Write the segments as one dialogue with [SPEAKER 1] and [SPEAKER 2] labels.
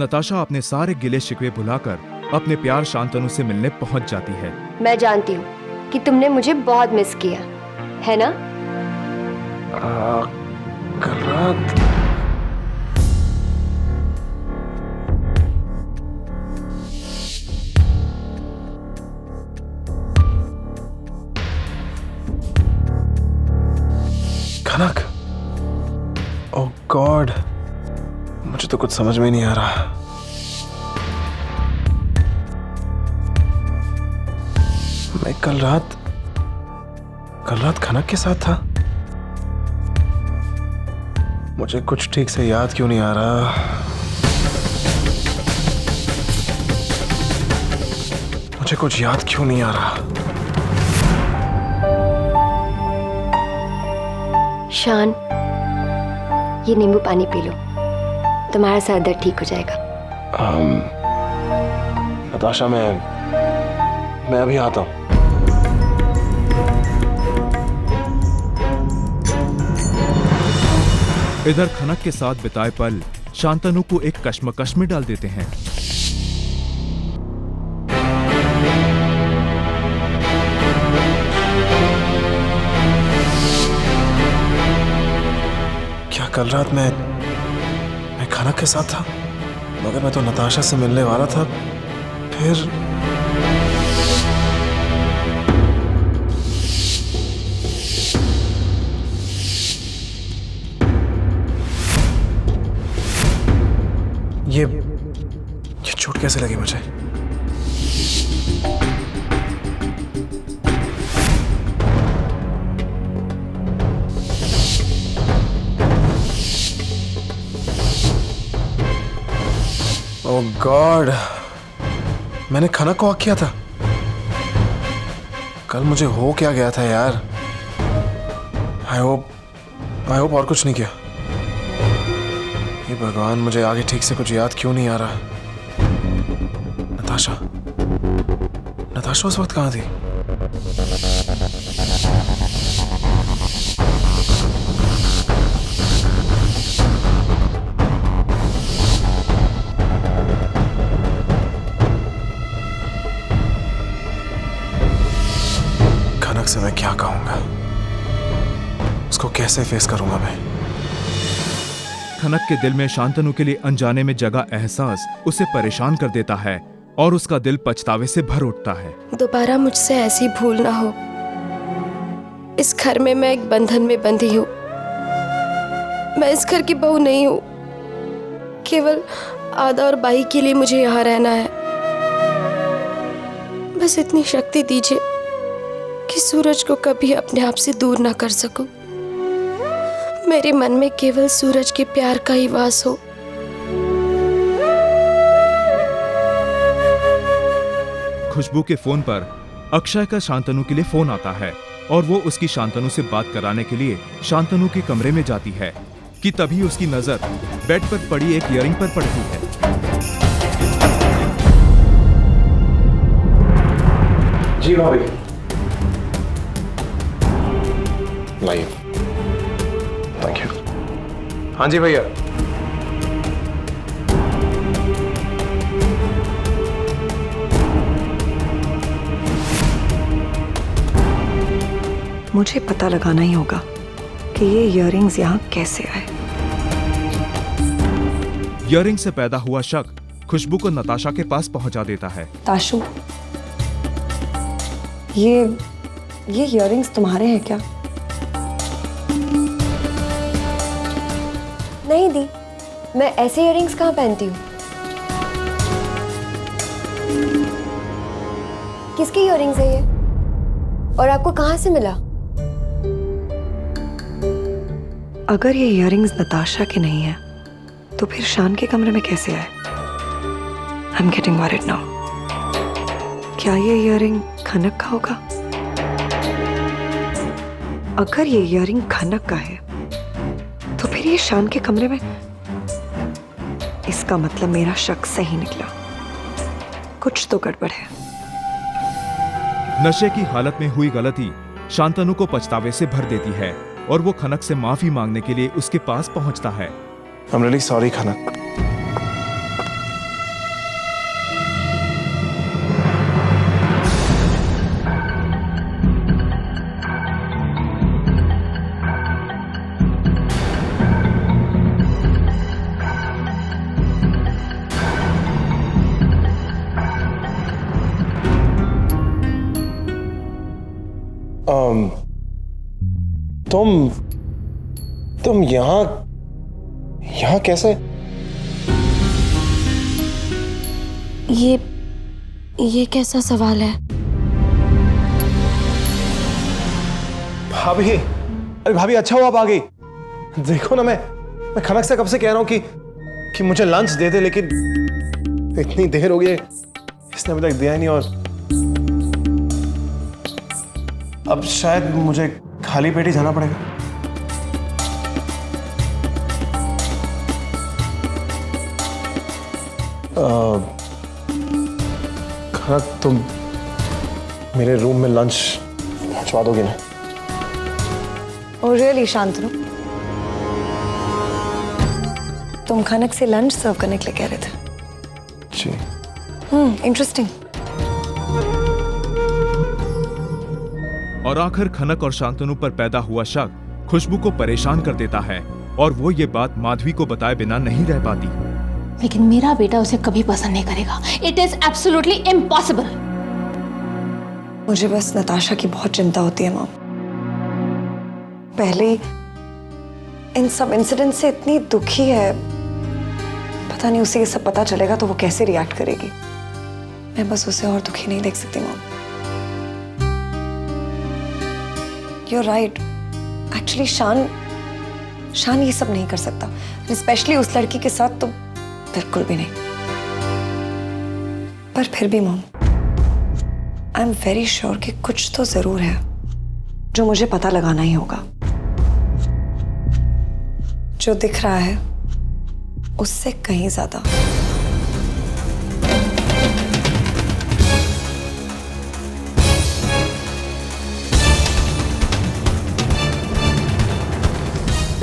[SPEAKER 1] नताशा अपने सारे गिले शिकवे भुलाकर अपने प्यार शांतनु से मिलने पहुंच जाती है।
[SPEAKER 2] मैं जानती हूँ कि तुमने मुझे बहुत मिस किया है ना?
[SPEAKER 3] कल रात कनक, ओह गॉड, मुझे तो कुछ समझ में नहीं आ रहा। मैं कल रात कनक के साथ था। मुझे कुछ ठीक से याद क्यों नहीं आ रहा। मुझे कुछ याद क्यों नहीं आ रहा।
[SPEAKER 2] शान, ये नींबू पानी पी लो, तुम्हारा सर दर्द ठीक हो जाएगा।
[SPEAKER 3] नताशा, मैं अभी आता हूँ।
[SPEAKER 1] इधर खनक के साथ बिताए पल शांतनु को एक कश्मकश में डाल देते हैं।
[SPEAKER 3] क्या कल रात मैं खनक के साथ था? मगर मैं तो नताशा से मिलने वाला था। फिर ये चोट कैसे लगी मुझे? ओह गॉड, मैंने खनक को हक किया था। कल मुझे हो क्या गया था यार। आई होप और कुछ नहीं किया। हे भगवान, मुझे आगे ठीक से कुछ याद क्यों नहीं आ रहा। नताशा उस वक्त कहाँ थी? खनक से मैं क्या कहूंगा? उसको कैसे फेस करूंगा मैं?
[SPEAKER 1] खनक के दिल में शांतनु के लिए अनजाने में जगा एहसास उसे परेशान कर देता है और उसका दिल पछतावे से भर उठता है।
[SPEAKER 4] दोबारा मुझसे ऐसी भूल ना हो। इस घर में मैं एक बंधन में बंधी हूँ। मैं इस घर की बहू नहीं हूँ। केवल आदा और बाई के लिए मुझे यहाँ रहना है। बस इतनी शक्ति दीजिए कि सूरज को कभी अपने आप से दूर ना कर सकूं। मेरे मन में केवल सूरज के प्यार का ही वास हो।
[SPEAKER 1] खुशबू के फोन पर अक्षय का शांतनु के लिए फोन आता है और वो उसकी शांतनु से बात कराने के लिए शांतनु के कमरे में जाती है कि तभी उसकी नजर बेड पर पड़ी एक इयररिंग पर पड़ती है।
[SPEAKER 3] जी भाभी, लाइए। Thank you. हाँ जी भैया।
[SPEAKER 5] मुझे पता लगाना ही होगा कि ये इयररिंग्स यहाँ कैसे आए।
[SPEAKER 1] इयररिंग से पैदा हुआ शक खुशबू को नताशा के पास पहुंचा देता है।
[SPEAKER 5] ताशु, ये इयररिंग्स तुम्हारे हैं क्या?
[SPEAKER 2] नहीं दी, मैं ऐसे इयररिंग्स कहाँ पहनती हूँ। किसकी इयररिंग्स है ये? और आपको कहाँ से मिला?
[SPEAKER 5] अगर ये इयररिंग्स नताशा के नहीं है तो फिर शान के कमरे में कैसे आए? I am getting worried now. क्या ये इयररिंग खनक का होगा? अगर ये इयररिंग खनक का है तो फिर ये शान के कमरे में, इसका मतलब मेरा शक सही निकला। कुछ तो गड़बड़ है।
[SPEAKER 1] नशे की हालत में हुई गलती शांतनु को पछतावे से भर देती है और वो खनक से माफी मांगने के लिए उसके पास पहुंचता है।
[SPEAKER 3] I'm really sorry खनक। तुम यहाँ कैसे?
[SPEAKER 4] ये कैसा सवाल है?
[SPEAKER 3] भाभी, अरे भाभी, अच्छा हुआ आप आ गई। देखो ना, मैं खनक से कब से कह रहा हूँ कि मुझे लंच दे दे, लेकिन इतनी देर हो गई इसने अभी तक दिया ही नहीं। और अब शायद मुझे खाली पेट ही जाना पड़ेगा। खनक, तुम मेरे रूम में लंच पहुंचवा दोगे ना?
[SPEAKER 5] और रियली शांतनु, तुम खनक से लंच सर्व करने के लिए कह रहे थे?
[SPEAKER 3] जी।
[SPEAKER 5] इंटरेस्टिंग।
[SPEAKER 1] और आखिर खनक और शांतनु पर पैदा हुआ शक खुशबू को परेशान कर देता है और वो ये बात माधवी को बताए बिना नहीं रह पाती।
[SPEAKER 6] लेकिन मेरा बेटा उसे कभी पसंद नहीं करेगा। It is absolutely impossible.
[SPEAKER 5] मुझे बस नताशा की बहुत चिंता होती है मॉम। पहले इन सब इंसिडेंट से इतनी दुखी है, पता नहीं उसे ये सब पता चलेगा तो वो कैसे रिएक्ट करेगी। मैं बस उसे और दुखी नहीं देख सकती मॉम। You're right. एक्चुअली शान ये सब नहीं कर सकता, स्पेशली उस लड़की के साथ तो बिल्कुल भी नहीं। पर फिर भी mom, I am very sure कि कुछ तो जरूर है जो मुझे पता लगाना ही होगा। जो दिख रहा है उससे कहीं ज्यादा।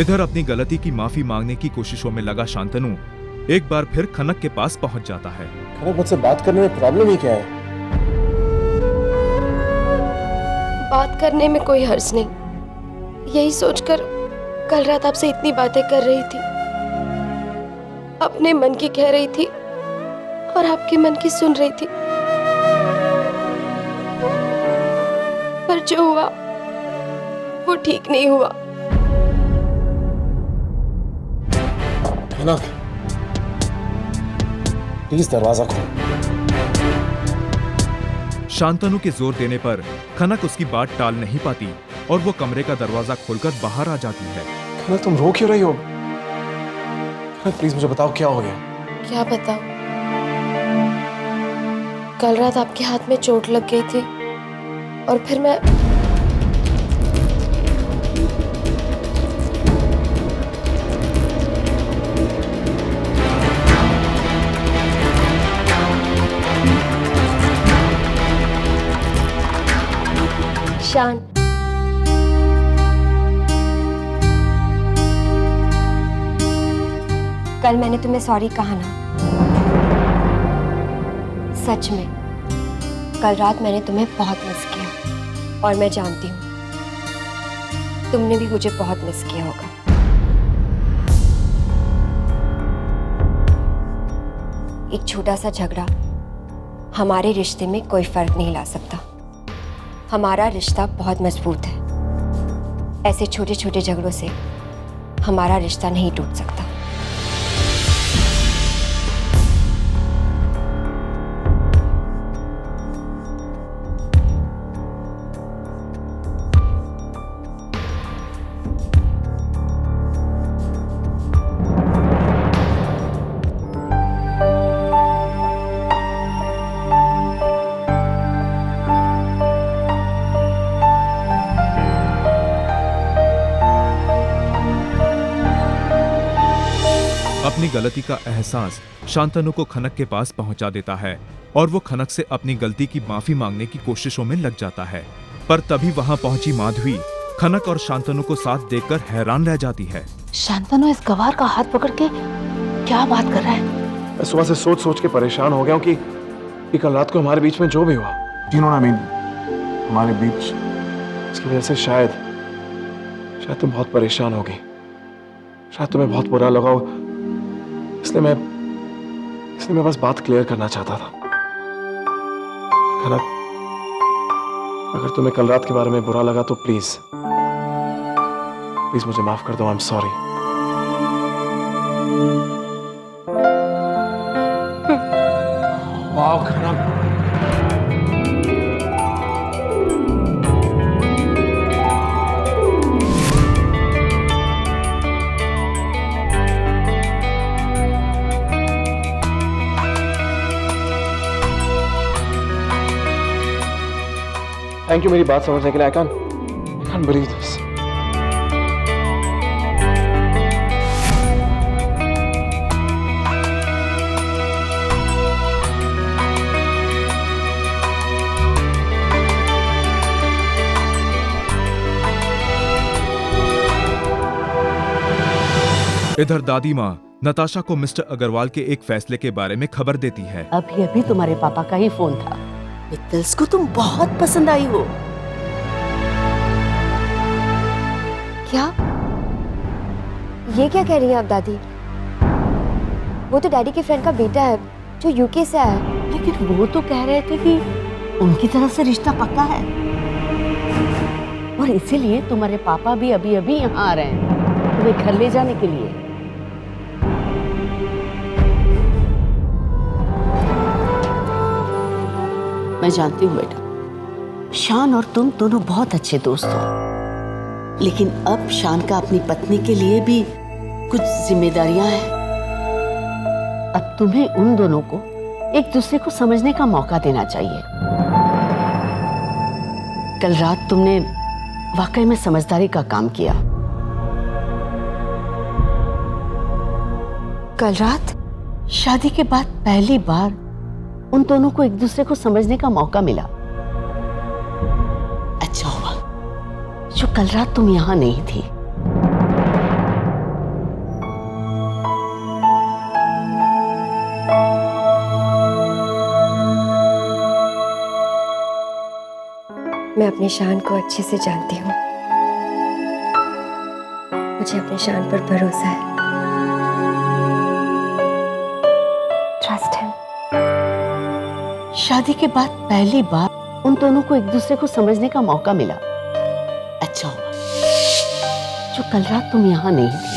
[SPEAKER 1] इधर अपनी गलती की माफी मांगने की कोशिशों में लगा शांतनु एक बार फिर खनक के पास पहुंच जाता है।
[SPEAKER 3] खनक, मुझसे बात करने में प्रॉब्लम ही क्या है?
[SPEAKER 4] बात करने में कोई हर्ज नहीं। यही सोचकर कल रात आपसे इतनी बातें कर रही थी, अपने मन की कह रही थी और आपके मन की सुन रही थी। पर जो हुआ वो ठीक नहीं हुआ।
[SPEAKER 3] खनक, प्लीज दरवाजा खोल।
[SPEAKER 1] शांतनु के जोर देने पर खनक उसकी बात टाल नहीं पाती और वो कमरे का दरवाजा खोलकर बाहर आ जाती है।
[SPEAKER 3] खनक, तुम रो क्यों रही हो? खनक, प्लीज मुझे बताओ क्या हो गया?
[SPEAKER 4] क्या बताऊं? कल रात आपके हाथ में चोट लग गई थी और फिर मैं
[SPEAKER 2] शान, कल मैंने तुम्हें सॉरी कहा ना? सच में कल रात मैंने तुम्हें बहुत मिस किया और मैं जानती हूँ तुमने भी मुझे बहुत मिस किया होगा। एक छोटा सा झगड़ा हमारे रिश्ते में कोई फर्क नहीं ला सकता। हमारा रिश्ता बहुत मजबूत है। ऐसे छोटे छोटे झगड़ों से हमारा रिश्ता नहीं टूट सकता।
[SPEAKER 1] अपनी गलती का एहसास शांतनु को खनक के पास पहुंचा देता है और वो खनक से अपनी गलती की माफी मांगने की कोशिशों में लग जाता है। पर तभी वहां पहुंची माधवी खनक और शांतनु को साथ देखकर हैरान रह जाती है।
[SPEAKER 6] शांतनु इस गवार का हाथ पकड़ के क्या बात कर रहा है?
[SPEAKER 3] मैं सुबह से सोच सोच के परेशान हो गया हूँ कि कल रात को हमारे बीच में जो भी हुआ, you know what I mean, हमारे बीच, इसकी वजह से शायद तुम बहुत परेशान हो गई, शायद तुम्हें बहुत बुरा लगा हो, इसलिए मैं बस बात क्लियर करना चाहता था। खनक, अगर तुम्हें कल रात के बारे में बुरा लगा तो प्लीज प्लीज मुझे माफ कर दो। I am sorry. वाह खनक। थैंक यू मेरी बात समझने के लिए। आई can't believe this.
[SPEAKER 1] इधर दादी माँ नताशा को मिस्टर अग्रवाल के एक फैसले के बारे में खबर देती है।
[SPEAKER 7] अभी अभी तुम्हारे पापा का ही फोन था। मित्तल्स को तुम बहुत पसंद आई हो।
[SPEAKER 2] क्या? ये क्या कह रही हैं आप दादी? वो तो डैडी के फ्रेंड का बेटा है जो यूके से आया है।
[SPEAKER 7] लेकिन वो तो कह रहे थे कि उनकी तरफ से रिश्ता पक्का है और इसीलिए तुम्हारे पापा भी अभी अभी यहाँ आ रहे हैं तुम्हें घर ले जाने के लिए। मैं जानती हूँ बेटा, शान और तुम दोनों बहुत अच्छे दोस्त हो, लेकिन अब शान का अपनी पत्नी के लिए भी कुछ जिम्मेदारियां हैं। अब तुम्हें उन दोनों को एक दूसरे को समझने का मौका देना चाहिए। कल रात तुमने वाकई में समझदारी का काम किया।
[SPEAKER 2] कल रात?
[SPEAKER 7] शादी के बाद पहली बार उन दोनों को एक दूसरे को समझने का मौका मिला। अच्छा हुआ जो कल रात तुम यहां नहीं थी।
[SPEAKER 2] मैं अपनी शान को अच्छे से जानती हूँ। मुझे अपनी शान पर भरोसा है। Trust him.
[SPEAKER 7] शादी के बाद पहली बार उन दोनों को एक दूसरे को समझने का मौका मिला। अच्छा हुआ जो कल रात तुम यहां नहीं थी।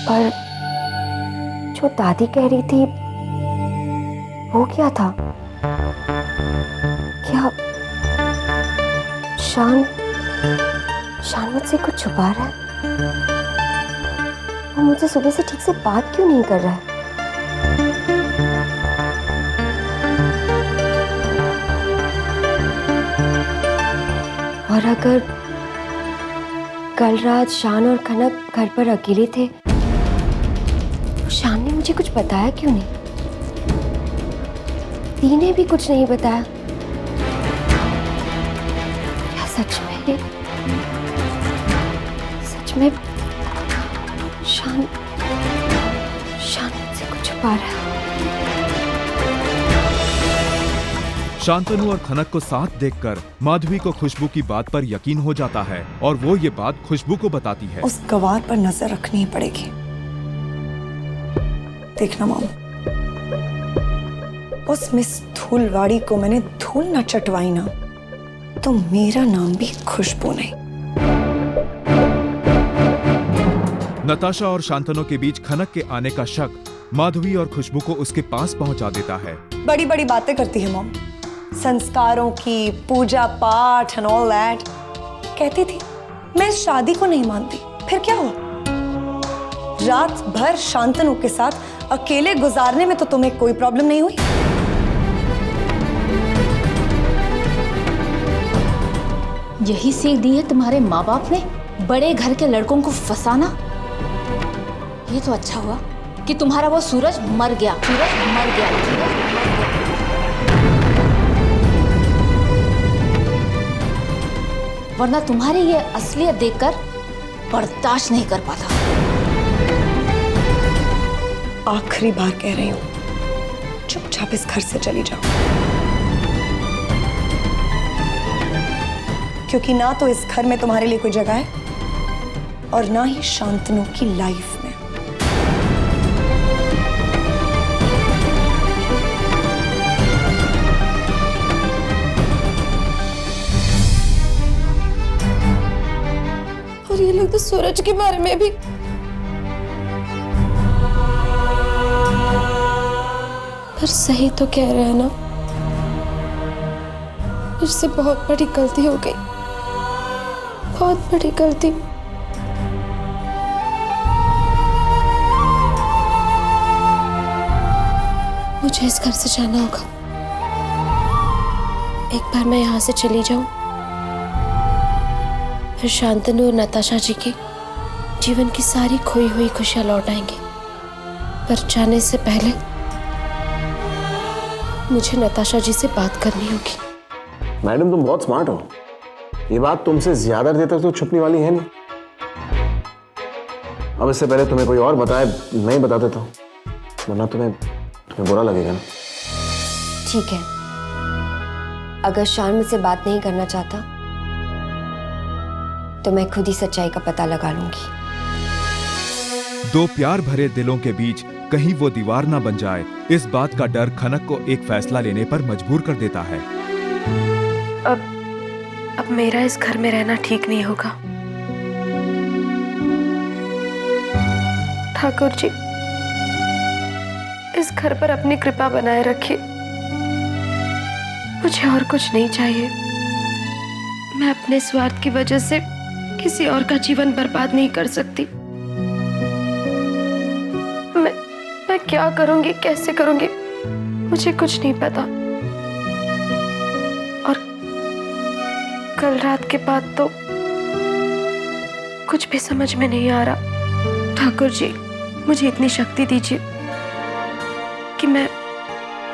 [SPEAKER 2] पर जो दादी कह रही थी वो क्या था? क्या शान मुझसे कुछ छुपा रहा है? वो मुझसे सुबह से ठीक से बात क्यों नहीं कर रहा है? और अगर कल रात शान और कनक घर पर अकेले थे तो शान ने मुझे कुछ बताया क्यों नहीं? दी ने भी कुछ नहीं बताया। क्या सच में शान मुझसे कुछ छुपा रहा है?
[SPEAKER 1] शांतनु और खनक को साथ देखकर माधवी को खुशबू की बात पर यकीन हो जाता है और वो ये बात खुशबू को बताती है।
[SPEAKER 5] उस गवार पर नजर रखनी ही पड़ेगी। देखना मॉम, उस मिस धूलवाड़ी को मैंने धूल न चटवाई ना तो मेरा नाम भी खुशबू नहीं।
[SPEAKER 1] नताशा और शांतनु के बीच खनक के आने का शक माधवी और खुशबू को उसके पास पहुंचा देता है।
[SPEAKER 5] बड़ी बड़ी बातें करती है मॉम, संस्कारों की, पूजा पाठ एंड ऑल दैट। कहती थी मैं इस शादी को नहीं मानती। फिर क्या हुआ? रात भर शांतनु के साथ अकेले गुजारने में तो तुम्हें कोई प्रॉब्लम नहीं हुई।
[SPEAKER 6] यही सीख दी है तुम्हारे माँ बाप ने, बड़े घर के लड़कों को फंसाना। ये तो अच्छा हुआ कि तुम्हारा वो सूरज मर गया। वरना तुम्हारी ये असलियत देखकर बर्दाश्त नहीं कर पाता।
[SPEAKER 5] आखिरी बार कह रही हूँ, चुपचाप इस घर से चली जाओ, क्योंकि ना तो इस घर में तुम्हारे लिए कोई जगह है और ना ही शांतनु की लाइफ में।
[SPEAKER 4] और ये लोग तो सूरज के बारे में भी। पर सही तो कह रहे हैं ना, मुझसे बहुत बड़ी गलती हो गई, बहुत बड़ी गलती। मुझे इस घर से जाना होगा। एक बार मैं यहाँ से चली जाऊं, फिर शांतनु और नताशा जी के जीवन की सारी खोई हुई खुशियां लौट आएंगी। पर जाने से पहले मुझे नताशा जी से बात करनी होगी।
[SPEAKER 3] मैडम तुम बहुत स्मार्ट हो, ये बात तुमसे ज्यादा देर तक तो छुपने वाली है नहीं। अब इससे पहले तुम्हें कोई और बताए मैं ही बता देता हूँ, वरना तुम्हें बुरा लगेगा ना।
[SPEAKER 2] ठीक है, अगर शान मुझसे बात नहीं करना चाहता तो मैं खुद ही सच्चाई का पता लगा लूंगी।
[SPEAKER 1] दो प्यार भरे दिलों के बीच कहीं वो दीवार ना बन जाए, इस बात का डर खनक को एक फैसला लेने पर मजबूर कर देता है।
[SPEAKER 4] अब मेरा इस घर में रहना ठीक नहीं होगा। ठाकुर जी, इस घर पर अपनी कृपा बनाए रखिए। मुझे और कुछ नहीं चाहिए। मैं अपने स्वार्थ की वजह से किसी और का जीवन बर्बाद नहीं कर सकती। मैं क्या करूंगी, कैसे करूंगी, मुझे कुछ नहीं पता। और कल रात के बाद तो कुछ भी समझ में नहीं आ रहा। ठाकुर जी, मुझे इतनी शक्ति दीजिए कि मैं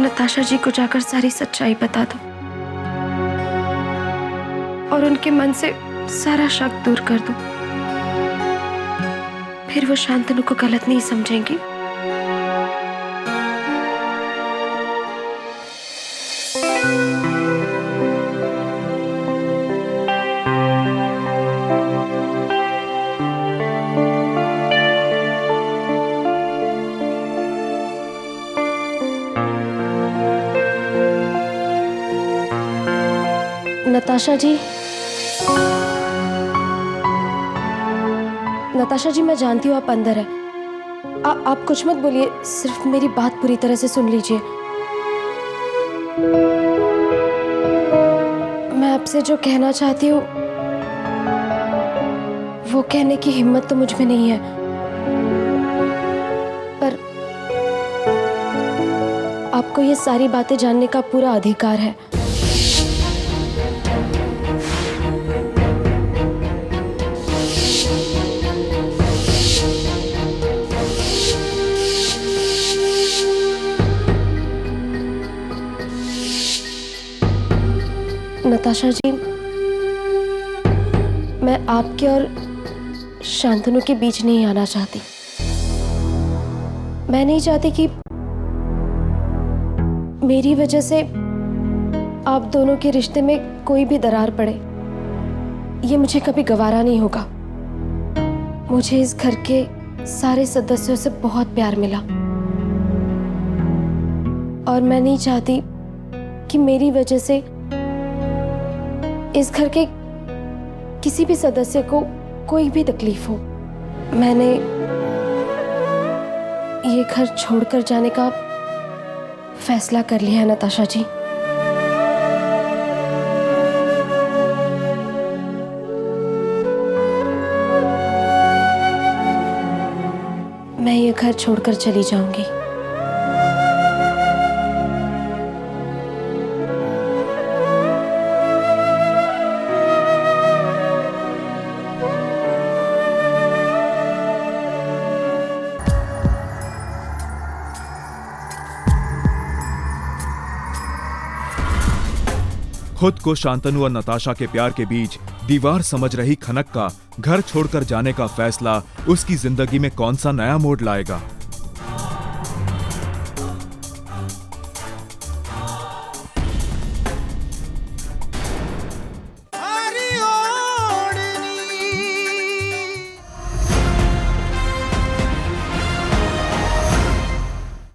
[SPEAKER 4] नताशा जी को जाकर सारी सच्चाई बता दूं और उनके मन से सारा शक दूर कर दूं। फिर वो शांतनु को गलत नहीं समझेंगी। नताशा जी, नताशा जी, मैं जानती हूँ आप अंदर है। आप कुछ मत बोलिए, सिर्फ मेरी बात पूरी तरह से सुन लीजिए। मैं आपसे जो कहना चाहती हूँ वो कहने की हिम्मत तो मुझ में नहीं है, पर आपको ये सारी बातें जानने का पूरा अधिकार है। नताशा जी, मैं आपके और शांतनु के बीच नहीं आना चाहती। मैं नहीं चाहती कि मेरी वजह से आप दोनों के रिश्ते में कोई भी दरार पड़े। ये मुझे कभी गवारा नहीं होगा। मुझे इस घर के सारे सदस्यों से बहुत प्यार मिला और मैं नहीं चाहती कि मेरी वजह से इस घर के किसी भी सदस्य को कोई भी तकलीफ हो। मैंने ये घर छोड़कर जाने का फैसला कर लिया है नताशा जी। मैं ये घर छोड़कर चली जाऊंगी।
[SPEAKER 1] खुद को शांतनु और नताशा के प्यार के बीच दीवार समझ रही खनक का घर छोड़कर जाने का फैसला उसकी जिंदगी में कौन सा नया मोड़ लाएगा।